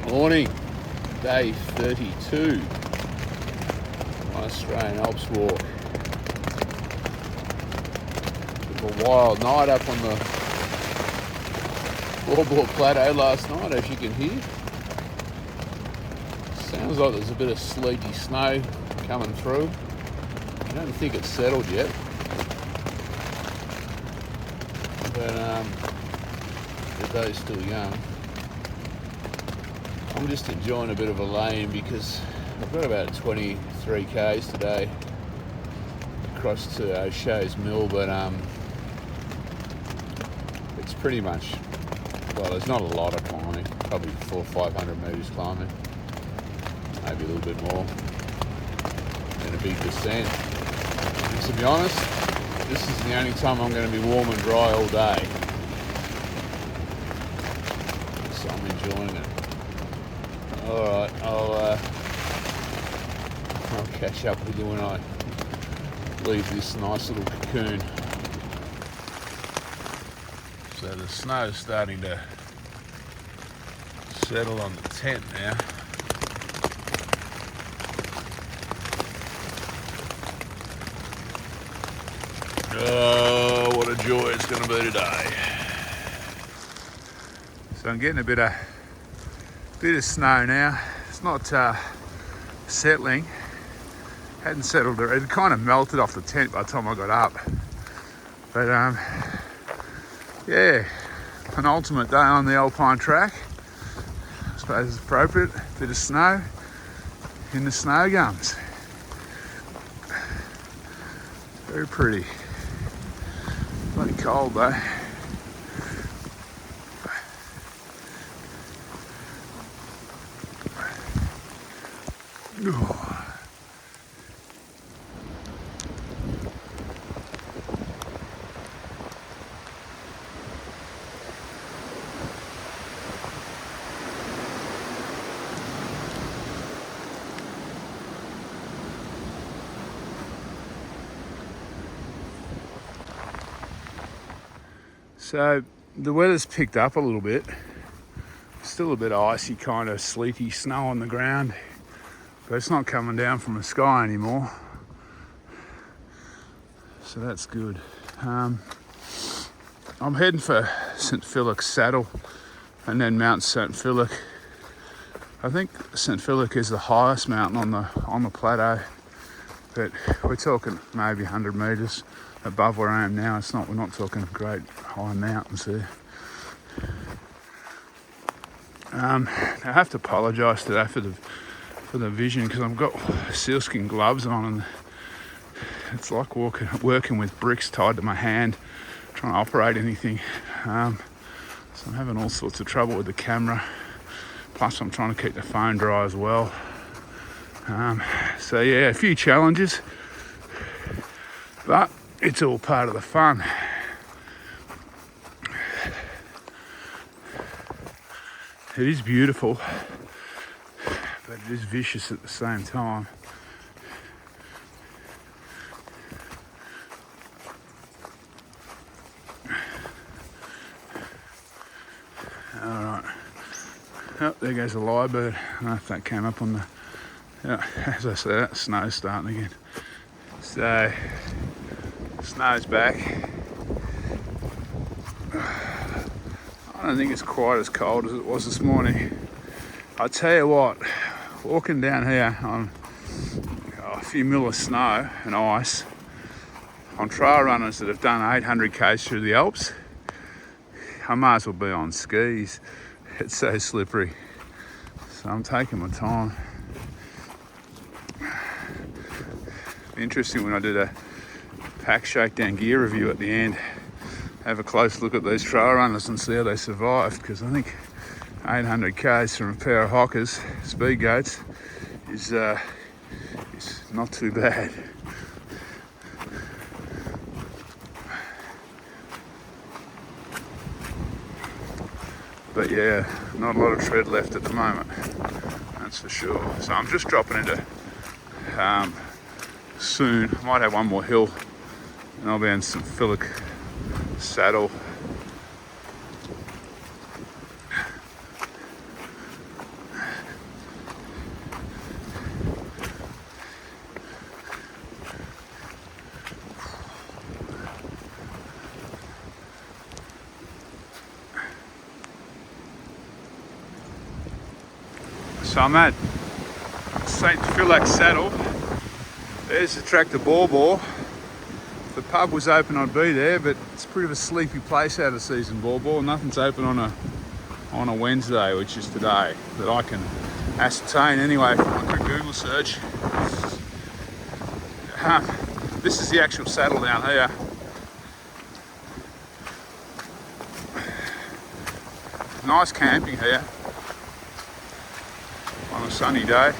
Morning, day 32 on Australian Alps Walk. Bit of a wild night up on the Baw Baw Plateau last night, as you can hear. Sounds like there's a bit of sleety snow coming through. I don't think it's settled yet. But the day's still young. I'm just enjoying a bit of a lane because I've got about 23 k's today across to O'Shea's Mill, but it's pretty much, well, there's not a lot of climbing, probably 400 or 500 metres climbing, maybe a little bit more, and a big descent. And to be honest, this is the only time I'm going to be warm and dry all day, so I'm enjoying it. Alright, I'll catch up with you when I leave this nice little cocoon. So the snow's starting to settle on the tent now. Oh, what a joy it's going to be today. So I'm getting a bit of snow now. It's not settling. Hadn't settled. It kind of melted off the tent by the time I got up. But yeah, penultimate day on the Alpine Track. I suppose it's appropriate. Bit of snow in the Snowgums. Very pretty. Bloody cold though. So the weather's picked up a little bit. Still a bit icy, kind of sleety snow on the ground, but it's not coming down from the sky anymore. So that's good. I'm heading for St Phillack Saddle and then Mount St Phillack. I think St Phillack is the highest mountain on the plateau, but we're talking maybe 100 metres above where I am now. We're not talking great high mountains there. I have to apologise today for the vision because I've got sealskin gloves on and it's like working with bricks tied to my hand, trying to operate anything. So I'm having all sorts of trouble with the camera. Plus I'm trying to keep the phone dry as well. So yeah, a few challenges, but it's all part of the fun. It is beautiful, but it is vicious at the same time. Alright. Oh, there goes a lyrebird. I don't know if that came up on the... Yeah, as I said, that snow's starting again. So, snow's back. I don't think it's quite as cold as it was this morning. I tell you what, walking down here on a few mil of snow and ice on trail runners that have done 800 k's through the Alps, I might as well be on skis. It's so slippery. So I'm taking my time. Interesting when I did a pack shakedown gear review at the end. Have a close look at these trail runners and see how they survived, because I think 800 k's from a pair of hockers, speed goats, is not too bad. But yeah, not a lot of tread left at the moment, that's for sure. So I'm just dropping into soon. I might have one more hill and I'll be in St Phillack Saddle. So I'm at St Phillack Saddle. There's the track to Baw Baw. If the pub was open, I'd be there, but it's a pretty of a sleepy place out of season, Baw Baw. Nothing's open on a Wednesday, which is today, that I can ascertain anyway from a quick Google search. This is the actual saddle down here. Nice camping here on a sunny day.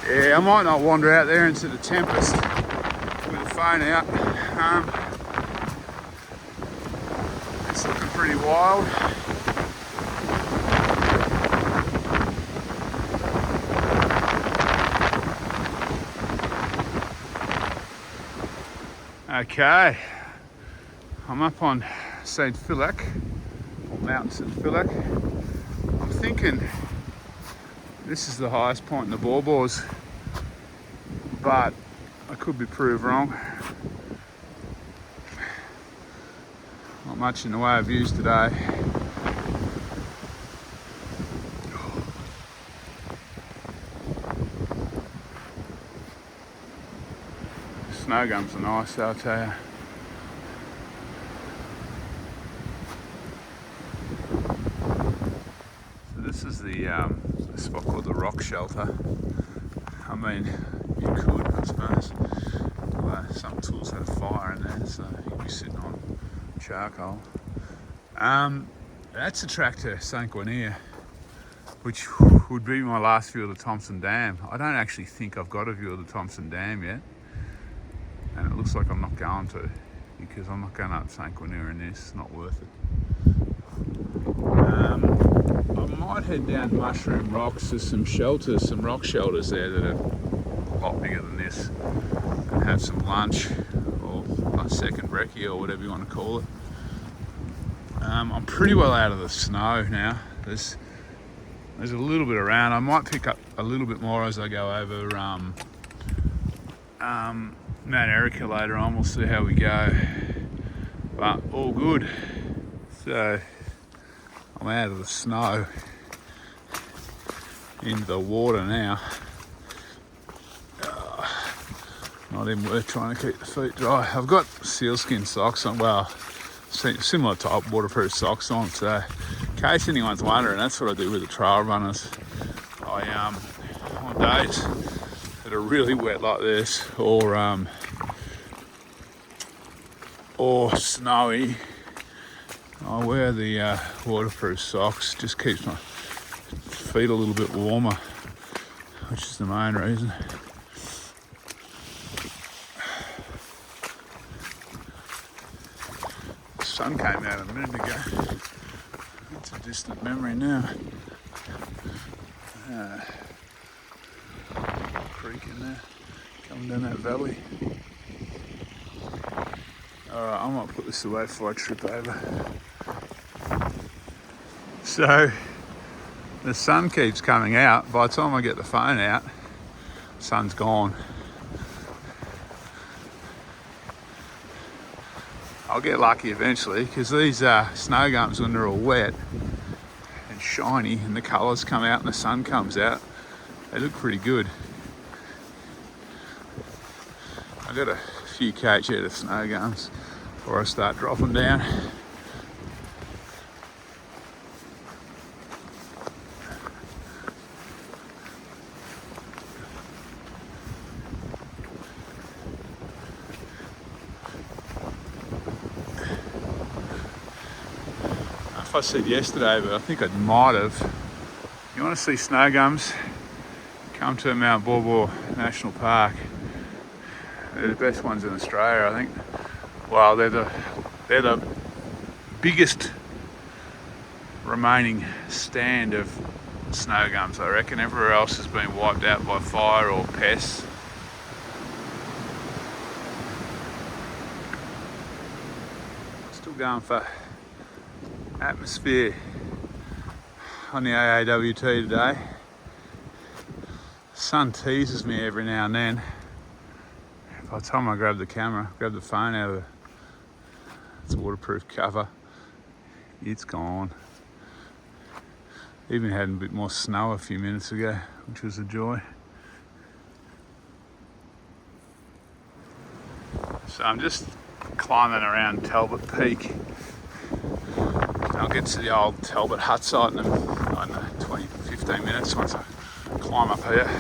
Yeah, I might not wander out there into the tempest with the phone out. It's looking pretty wild. Okay, I'm up on St Phillack, or Mount St Phillack. I'm thinking this is the highest point in the Baw Baws, but I could be proved wrong. Not much in the way of views today. Snowgums are nice, I'll tell you. So this is the spot called the Rock Shelter. I mean, you could, I suppose. Some tools had a fire in there, so you'd be sitting on charcoal. That's a track to St Guinea, which would be my last view of the Thompson Dam. I don't actually think I've got a view of the Thompson Dam yet, and it looks like I'm not going to, because I'm not going up St Guinea in this. It's not worth it. I might head down Mushroom Rocks. There's some shelters, some rock shelters there that are a lot bigger than this, and have some lunch or a second brekkie or whatever you want to call it. I'm pretty well out of the snow now. There's a little bit around. I might pick up a little bit more as I go over Mount Erica later on. We'll see how we go, but all good. So I'm out of the snow, into the water now. Not even worth trying to keep the feet dry. I've got sealskin socks on, well, similar type waterproof socks on, so in case anyone's wondering, that's what I do with the trail runners. I on days that are really wet like this, or snowy, I wear the waterproof socks. Just keeps my feet a little bit warmer, which is the main reason. The sun came out a minute ago. It's a distant memory now. Creek in there, coming down that valley. Alright, I might put this away before I trip over. So, the sun keeps coming out. By the time I get the phone out, the sun's gone. I'll get lucky eventually, because these Snowgums, when they're all wet and shiny and the colours come out and the sun comes out, they look pretty good. I've got a few kg out of Snowgums before I start dropping down. If I said yesterday, but I think I might have. You want to see Snowgums? Come to Mount Baw Baw National Park. They're the best ones in Australia, I think. Well, they're the biggest remaining stand of Snowgums, I reckon. Everywhere else has been wiped out by fire or pests. Still Still going for atmosphere on the AAWT today. The sun teases me every now and then. By the time I grab the phone out of its waterproof cover, it's gone. Even had a bit more snow a few minutes ago, which was a joy. So I'm just climbing around Talbot Peak. I'll get to the old Talbert Hut site in, I don't know, 20, 15 minutes once I climb up here.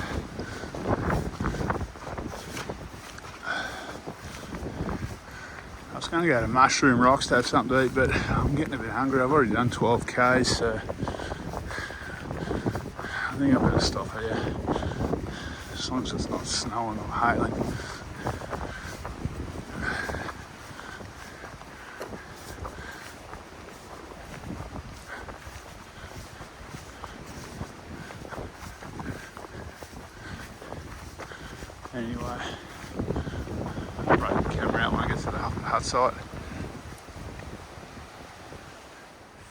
I was going to go to Mushroom Rocks to have something to eat, but I'm getting a bit hungry. I've already done 12 k's, so I think I better stop here. As long as it's not snowing or hailing. Anyway, I'll break the camera out when I get to the hut site.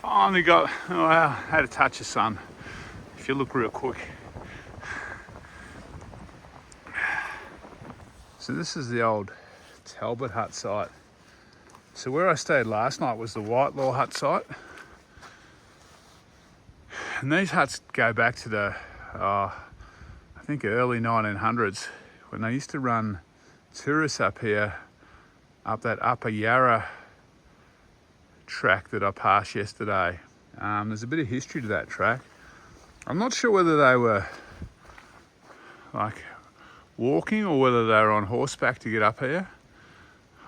Finally got, oh wow, had a touch of sun. If you look real quick. So this is the old Talbot Hut site. So where I stayed last night was the Whitelaw hut site. And these huts go back to the, I think early 1900s. When they used to run tourists up here, up that Upper Yarra track that I passed yesterday. There's a bit of history to that track. I'm not sure whether they were like walking or whether they were on horseback to get up here.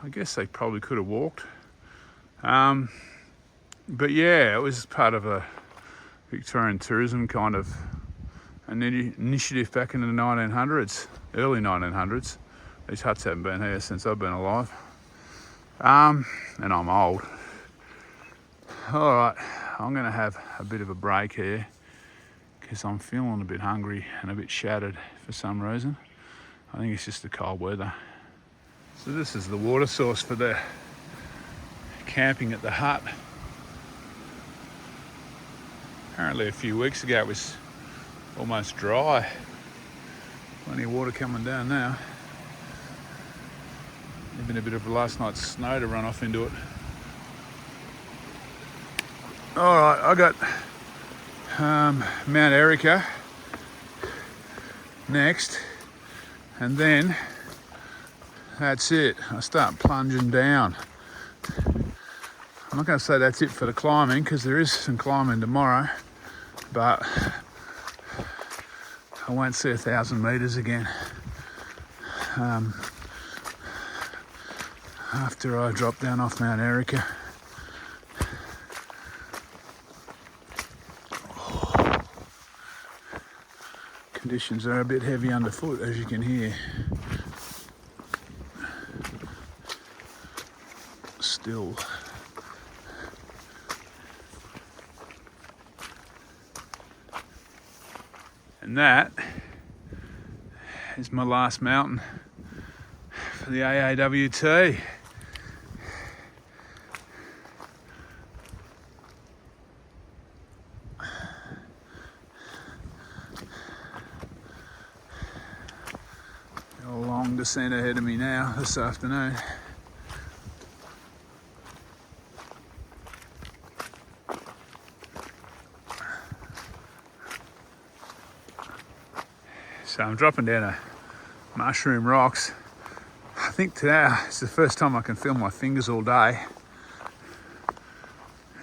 I guess they probably could have walked. But yeah, it was part of a Victorian tourism kind of an initiative back in the 1900s, early 1900s. These huts haven't been here since I've been alive. And I'm old. All right, I'm gonna have a bit of a break here because I'm feeling a bit hungry and a bit shattered for some reason. I think it's just the cold weather. So this is the water source for the camping at the hut. Apparently a few weeks ago it was almost dry. Plenty of water coming down now. Even a bit of last night's snow to run off into it. All right, I got Mount Erica next, and then that's it. I start plunging down. I'm not going to say that's it for the climbing because there is some climbing tomorrow, but I won't see 1,000 metres again after I drop down off Mount Erica. Conditions are a bit heavy underfoot, as you can hear. Still. And that is my last mountain for the AAWT. Got a long descent ahead of me now this afternoon. So I'm dropping down a Mushroom Rocks. I think today is the first time I can feel my fingers all day.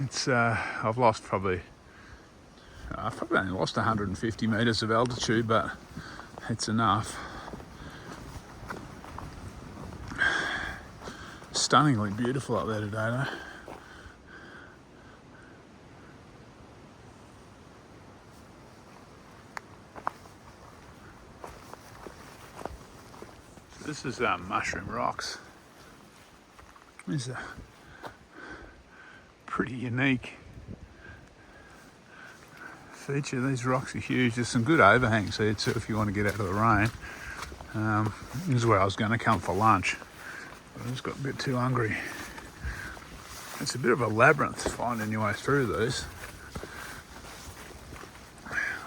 It's I've lost I've probably only lost 150 metres of altitude, but it's enough. Stunningly beautiful up there today though. This is Mushroom Rocks. It's a pretty unique feature. These rocks are huge. There's some good overhangs here too if you want to get out of the rain. This is where I was going to come for lunch, but I just got a bit too hungry. It's a bit of a labyrinth finding your way through these.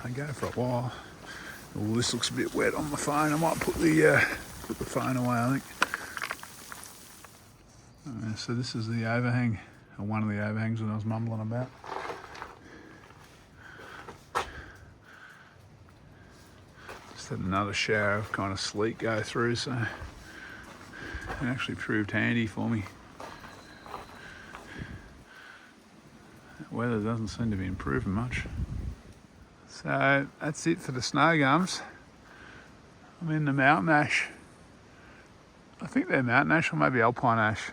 They go for a while. Oh, this looks a bit wet on my phone. I might put the phone away, I think. So this is the overhang, or one of the overhangs that I was mumbling about. Just had another shower of kind of sleet go through, so it actually proved handy for me. The weather doesn't seem to be improving much. So that's it for the Snowgums. I'm in the mountain ash. I think they're mountain ash or maybe alpine ash.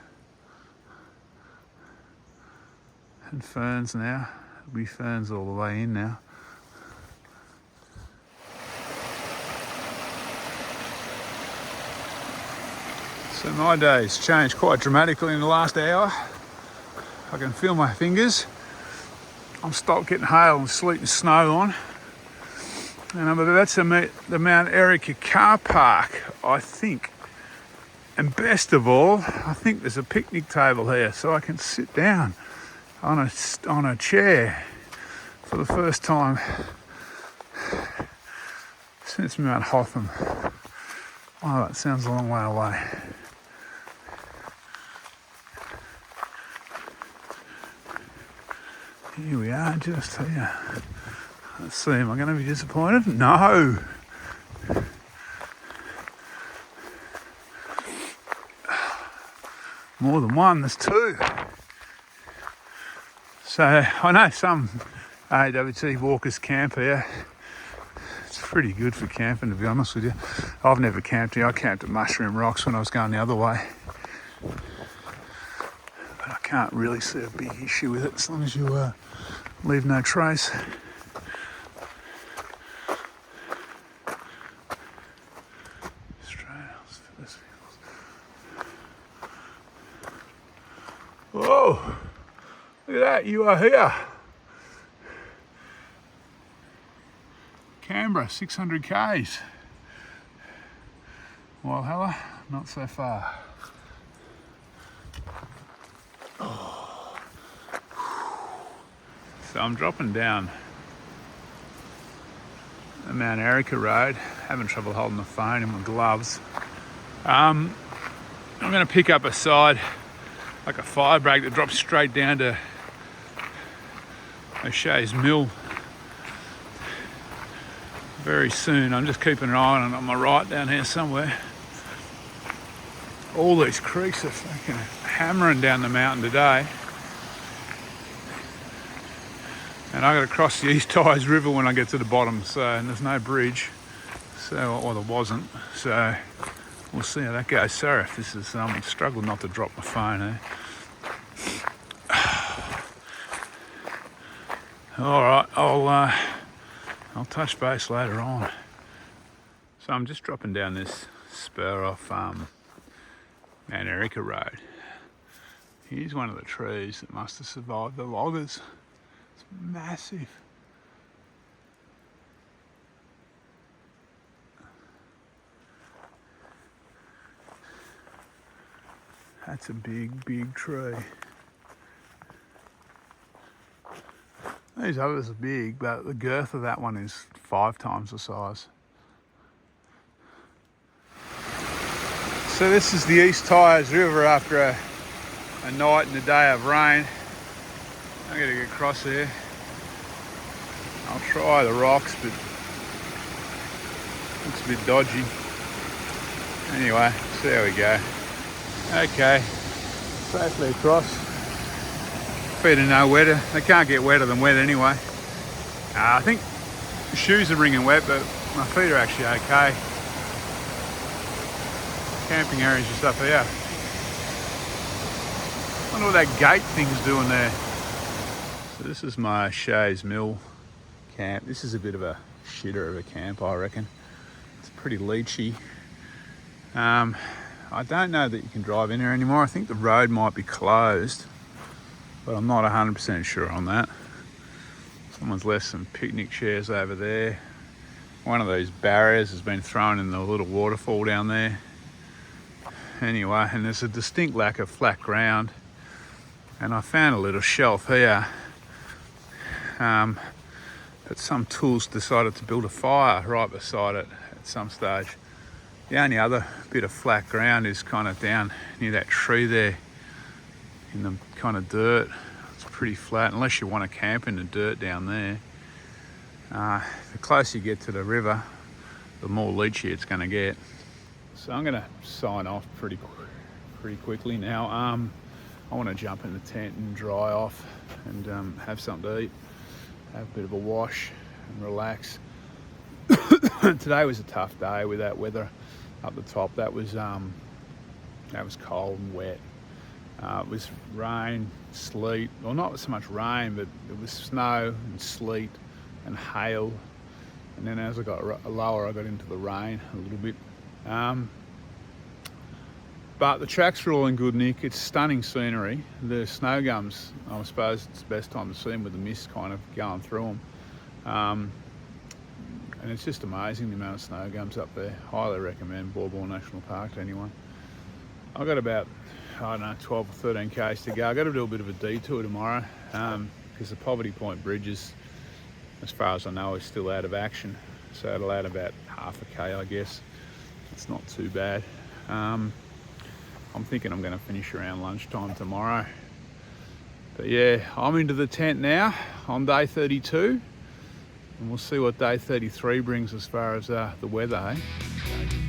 And ferns now. There'll be ferns all the way in now. So my day's changed quite dramatically in the last hour. I can feel my fingers. I'm stopped getting hail and sleet and snow on. And I'm about to meet the Mount Erica car park, I think. And best of all, I think there's a picnic table here so I can sit down on a chair for the first time since Mount Hotham. Oh, that sounds a long way away. Here we are, just here. Let's see, am I going to be disappointed? No! More than one, there's two. So I know some AAWT walkers camp here. It's pretty good for camping, to be honest with you. I've never camped here. I camped at Mushroom Rocks when I was going the other way. But I can't really see a big issue with it as long as you leave no trace. Whoa, look at that, you are here. Canberra, 600 Ks. Walhalla, not so far. Oh. So I'm dropping down the Mount Erica road, having trouble holding the phone in my gloves. I'm going to pick up a side, like a fire break that drops straight down to O'Shea's Mill very soon. I'm just keeping an eye on it on my right down here somewhere. All these creeks are fucking hammering down the mountain today. And I got to cross the East Tyers River when I get to the bottom, so, and there's no bridge, so, or there wasn't, so we'll see how that goes. Sorry if this is, I'm struggling not to drop my phone, eh? All right, I'll touch base later on. So I'm just dropping down this spur off Mount Erica Road. Here's one of the trees that must have survived the loggers. It's massive. That's a big, big tree. These others are big, but the girth of that one is 5 times the size. So this is the East Tyers River after a night and a day of rain. I'm going to get across here. I'll try the rocks, but it looks a bit dodgy. Anyway, see how we go. Okay, safely across. Feet are no wetter. They can't get wetter than wet anyway. I think the shoes are wringing wet, but my feet are actually okay. Camping area's just up here. I wonder what that gate thing's doing there. So this is my Shays Mill camp. This is a bit of a shitter of a camp, I reckon. It's pretty leachy. I don't know that you can drive in here anymore. I think the road might be closed, but I'm not 100% sure on that. Someone's left some picnic chairs over there. One of these barriers has been thrown in the little waterfall down there. Anyway, and there's a distinct lack of flat ground. And I found a little shelf here, but some tools decided to build a fire right beside it at some stage. The only other bit of flat ground is kind of down near that tree there in the kind of dirt. It's pretty flat unless you want to camp in the dirt down there. The closer you get to the river, the more leachy it's going to get. So I'm going to sign off pretty quickly now. I want to jump in the tent and dry off and have something to eat, have a bit of a wash and relax. Today was a tough day with that weather up the top. That was cold and wet. It was rain, sleet, well, not so much rain, but it was snow and sleet and hail. And then as I got lower, I got into the rain a little bit. But the tracks are all in good nick. It's stunning scenery. The Snowgums, I suppose it's the best time to see them with the mist kind of going through them. And it's just amazing the amount of Snowgums up there. Highly recommend Baw Baw National Park to anyone. I've got about, I don't know, 12 or 13 k's to go. I've got to do a bit of a detour tomorrow because the Poverty Point bridges, as far as I know, is still out of action. So it'll add about half a k, I guess. It's not too bad. I'm thinking I'm going to finish around lunchtime tomorrow. But yeah, I'm into the tent now on day 32. And we'll see what day 33 brings as far as the weather, eh?